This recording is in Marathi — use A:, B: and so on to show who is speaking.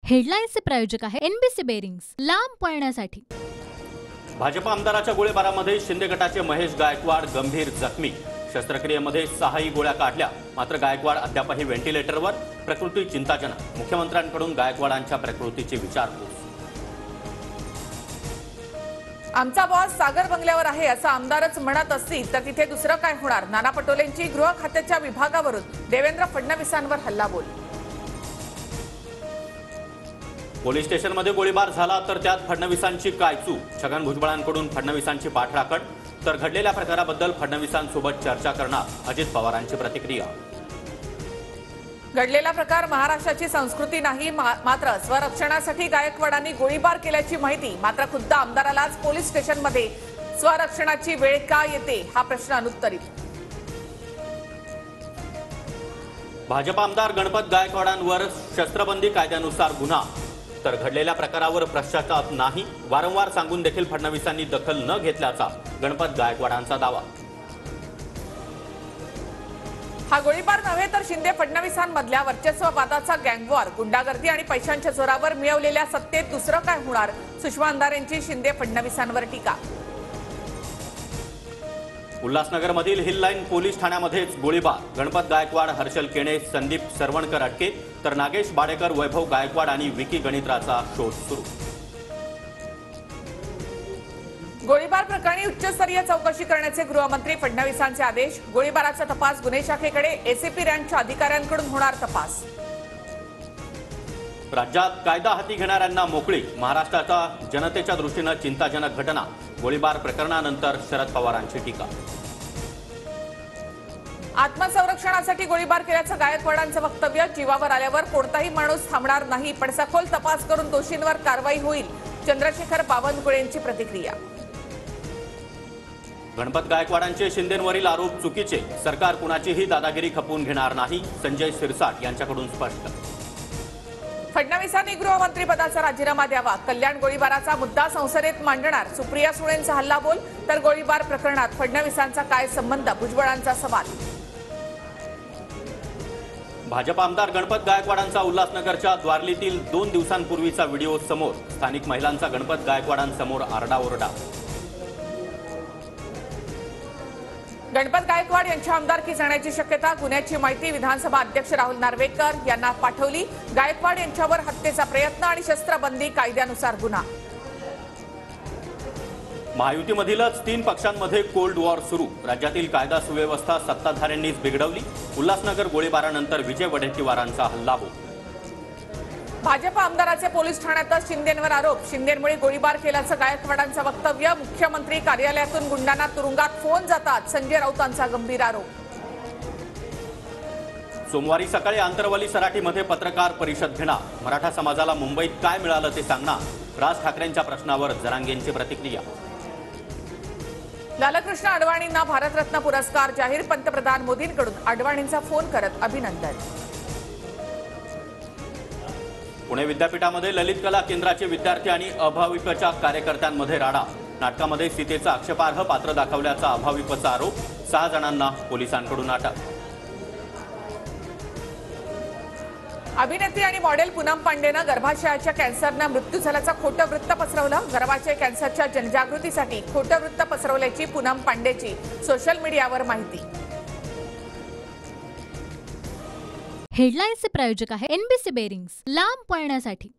A: हेडलाईन्सचे प्रायोजक आहे एनबीसी बेरिंग्स, लांब पळण्यासाठी।
B: भाजप आमदाराच्या गोळीबारामध्ये शिंदे गटाचे महेश गायकवाड गंभीर जखमी। शस्त्रक्रियेमध्ये 6 गोळ्या काढल्या, मात्र गायकवाड अद्यापही व्हेंटिलेटरवर। प्रकृती चिंताजनक। मुख्यमंत्र्यांकडून गायकवाडांच्या प्रकृतीची विचारपूस।
C: आमचा बॉस सागर बंगल्यावर आहे असं आमदारच म्हणत असतील तर तिथे दुसरं काय होणार। नाना पटोलेंची गृह खात्याच्या विभागावरून देवेंद्र फडणवीसांवर हल्लाबोल।
B: पोलीस स्टेशनमध्ये गोळीबार झाला तर त्यात फडणवीसांची काय चूक? छगन भुजबळांकडून फडणवीसांची पाठराखण, तर घडलेल्या प्रकाराबद्दल फडणवीसांसोबत चर्चा करणार अजित पवारांची प्रतिक्रिया।
C: घडलेला प्रकार महाराष्ट्राची संस्कृती नाही, मात्र स्वरक्षणासाठी गायकवाडांनी गोळीबार केल्याची माहिती। मात्र खुद्द आमदारालाच पोलीस स्टेशनमध्ये स्वरक्षणाची वेळ का येते हा प्रश्न अनुत्तरित।
B: भाजप आमदार गणपत गायकवाडांवर शस्त्रबंदी कायद्यानुसार गुन्हा, तर घडलेल्या प्रकारावर पश्चाताप नाही। वारंवार सांगून देखील फडणवीसांनी दखल न घेतल्याचा गणपत गायकवाडांचा दावा।
C: हा गोळीबार नव्हे तर शिंदे फडणवीसांमधल्या वर्चस्ववादाचा गँगवॉर, गुंडागर्दी आणि पैशांच्या जोरावर मिळवलेल्या सत्तेत दुसरं काय होणार? सुषमा अंधारेंची शिंदे फडणवीसांवर टीका।
B: उल्हासनगरमधील हिल लाईन पोलीस ठाण्यामध्येच गोळीबार। गणपत गायकवाड, हर्षल केणे, संदीप सरवणकर अटके, तर नागेश बाडेकर, वैभव गायकवाड आणि विकी गणित्राचा शोध सुरू।
C: गोळीबार प्रकरणी उच्चस्तरीय चौकशी करण्याचे गृहमंत्री फडणवीसांचे आदेश। गोळीबाराचा तपास गुन्हे शाखेकडे, एसीपी रँकच्या अधिकाऱ्यांकडून होणार तपास।
B: राज्यात कायदा हाती घेणाऱ्यांना मोकळी। महाराष्ट्राच्या जनतेच्या दृष्टीने चिंताजनक घटना। गोळीबार प्रकरणानंतर शरद पवारांची टीका।
C: आत्मसंरक्षणासाठी गोळीबार केल्याचं गायकवाडांचं वक्तव्य। जीवावर आल्यावर कोणताही माणूस थांबणार नाही, पण सखोल तपास करून दोषींवर कारवाई होईल। चंद्रशेखर बावनकुळेंची प्रतिक्रिया।
B: गणपत गायकवाडांचे शिंदेंवरील आरोप चुकीचे। सरकार कुणाचीही दादागिरी खपवून घेणार नाही। संजय सिरसाट यांच्याकडून स्पष्ट।
C: फडणवीसांनी गृहमंत्रीपदाचा राजीनामा द्यावा। कल्याण गोळीबाराचा मुद्दा संसदेत मांडणार। सुप्रिया सुळेंचा हल्लाबोल, तर गोळीबार प्रकरणात फडणवीसांचा काय संबंध? भुजबळांचा सवाल।
B: भाजप आमदार गणपत गायकवाडांचा उल्हासनगरच्या द्वारलीतील 2 दिवसांपूर्वीचा व्हिडिओ समोर। स्थानिक महिलांचा गणपत गायकवाडांसमोर आरडाओरडा।
C: गणपत गायकवाड यांच्या आमदारकी जाण्याची शक्यता। गुन्ह्याची माहिती विधानसभा अध्यक्ष राहुल नार्वेकर यांना पाठवली। गायकवाड यांच्यावर हत्येचा प्रयत्न आणि शस्त्रबंदी कायद्यानुसार गुन्हा।
B: महायुतीमधीलच 3 पक्षांमध्ये कोल्ड वॉर सुरू। राज्यातील कायदा सुव्यवस्था सत्ताधाऱ्यांनीच बिघडवली। उल्हासनगर गोळीबारानंतर विजय वडेट्टीवारांचा हल्लाबोल।
C: भाजप आमदाराचे पोलीस ठाण्यातच शिंदेंवर आरोप। शिंदेंमुळे गोळीबार केल्याचं गायकवाडांचं वक्तव्य। मुख्यमंत्री कार्यालयातून गुंडांना तुरुंगात फोन जातात, संजय राऊतांचा गंभीर आरोप।
B: सोमवारी सकाळी आंतरवली सराटीमध्ये पत्रकार परिषद घेणार। मराठा समाजाला मुंबईत काय मिळालं ते सांगणार। राज ठाकरेंच्या प्रश्नावर जरांगेंची प्रतिक्रिया।
C: लालकृष्ण अडवाणींना भारतरत्न पुरस्कार जाहीर। पंतप्रधान मोदींकडून अडवाणींचा फोन करत अभिनंदन।
B: पुणे विद्यापीठामध्ये ललित कला केंद्राचे विद्यार्थी आणि अभाविपच्या कार्यकर्त्यांमध्ये राडा। नाटकामध्ये सीतेचा आक्षेपार्ह पात्र दाखवल्याचा अभाविपचा आरोप। 6 जणांना पोलिसांकडून अटक। अभिनेत्री आणि मॉडेल पूनम पांडेनं गर्भाशयाच्या कॅन्सरनं मृत्यू झाल्याचं खोटं वृत्त पसरवलं। गर्भाशय कॅन्सरच्या जनजागृतीसाठी खोटं वृत्त पसरवल्याची पूनम पांडेची सोशल मीडियावर माहिती।
A: हेडलाईन्सचे प्रायोजक आहे एनबीसी बेरिंग्स, लांब पळण्यासाठी।